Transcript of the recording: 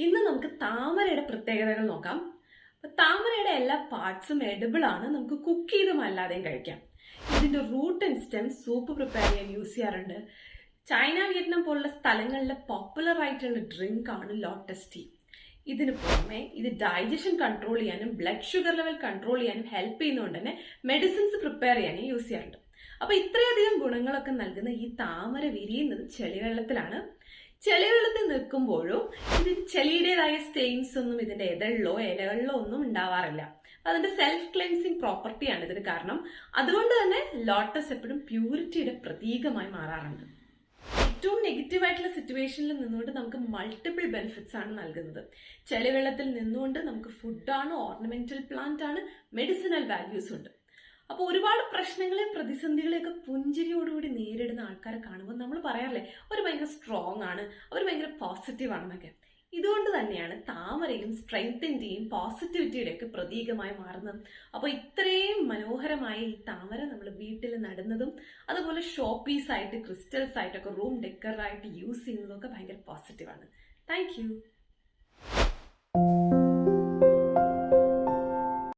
ഇന്ന് നമുക്ക് താമരയുടെ പ്രത്യേകതകൾ നോക്കാം. താമരയുടെ എല്ലാ പാർട്സും എഡിബിൾ ആണ്, നമുക്ക് കുക്ക് ചെയ്തും അല്ലാതെയും കഴിക്കാം. ഇതിന്റെ root and stem soup prepare ചെയ്യാൻ യൂസ് ചെയ്യാറുണ്ട്. ചൈന, വിയറ്റ്നാം പോലുള്ള സ്ഥലങ്ങളിലെ പോപ്പുലർ ആയിട്ടുള്ള ഡ്രിങ്ക് ആണ് ലോട്ടസ് ടീ. ഇതിന് പുറമെ ഇത് ഡൈജഷൻ കൺട്രോൾ ചെയ്യാനും ബ്ലഡ് ഷുഗർ ലെവൽ കൺട്രോൾ ചെയ്യാനും ഹെൽപ്പ് ചെയ്യുന്നതുകൊണ്ട് തന്നെ മെഡിസിൻസ് പ്രിപ്പയർ ചെയ്യാനും യൂസ് ചെയ്യാറുണ്ട്. അപ്പൊ ഇത്രയധികം ഗുണങ്ങളൊക്കെ നൽകുന്ന ഈ താമര വിരിയുന്നത് ചെളിവെള്ളത്തിലാണ്. ചെളിവെള്ളത്തിൽ നിൽക്കുമ്പോഴും ഇതിന് ചെളിയുടേതായ സ്റ്റെയിൻസ് ഒന്നും ഇതിന്റെ ഇതളിലോ ഇലകളിലോ ഒന്നും ഉണ്ടാവാറില്ല. അതിന്റെ സെൽഫ് ക്ലെൻസിങ് പ്രോപ്പർട്ടിയാണ് ഇതിന് കാരണം. അതുകൊണ്ട് തന്നെ ലോട്ടസ് എപ്പോഴും പ്യൂരിറ്റിയുടെ പ്രതീകമായി മാറാറുണ്ട്. ഏറ്റവും നെഗറ്റീവ് ആയിട്ടുള്ള സിറ്റുവേഷനിൽ നിന്നുകൊണ്ട് നമുക്ക് മൾട്ടിപ്പിൾ ബെനിഫിറ്റ്സ് ആണ് നൽകുന്നത്. ചെളിവെള്ളത്തിൽ നിന്നുകൊണ്ട് നമുക്ക് ഫുഡാണ്, ഓർണമെന്റൽ പ്ലാന്റ് ആണ്, മെഡിസിനൽ വാല്യൂസ് ഉണ്ട്. അപ്പോൾ ഒരുപാട് പ്രശ്നങ്ങളെ പ്രതിസന്ധികളെയൊക്കെ പുഞ്ചിരിയോടുകൂടി നേരിടുന്ന ആൾക്കാരെ കാണുമ്പോൾ നമ്മൾ പറയാറില്ലേ, അവർ ഭയങ്കര സ്ട്രോങ് ആണ്, അവർ ഭയങ്കര പോസിറ്റീവ് ആണെന്നൊക്കെ. ഇതുകൊണ്ട് തന്നെയാണ് താമരയും സ്ട്രെങ്തിന്റെയും പോസിറ്റിവിറ്റിയുടെ ഒക്കെ പ്രതീകമായി മാറുന്നത്. അപ്പോൾ ഇത്രയും മനോഹരമായ ഈ താമര നമ്മൾ വീട്ടിൽ നടുന്നതും അതുപോലെ ഷോ പീസ് ആയിട്ട്, ക്രിസ്റ്റൽസ് ആയിട്ടൊക്കെ റൂം ഡെക്കറായിട്ട് യൂസ് ചെയ്യുന്നതും ഒക്കെ ഭയങ്കര പോസിറ്റീവാണ്. Thank you.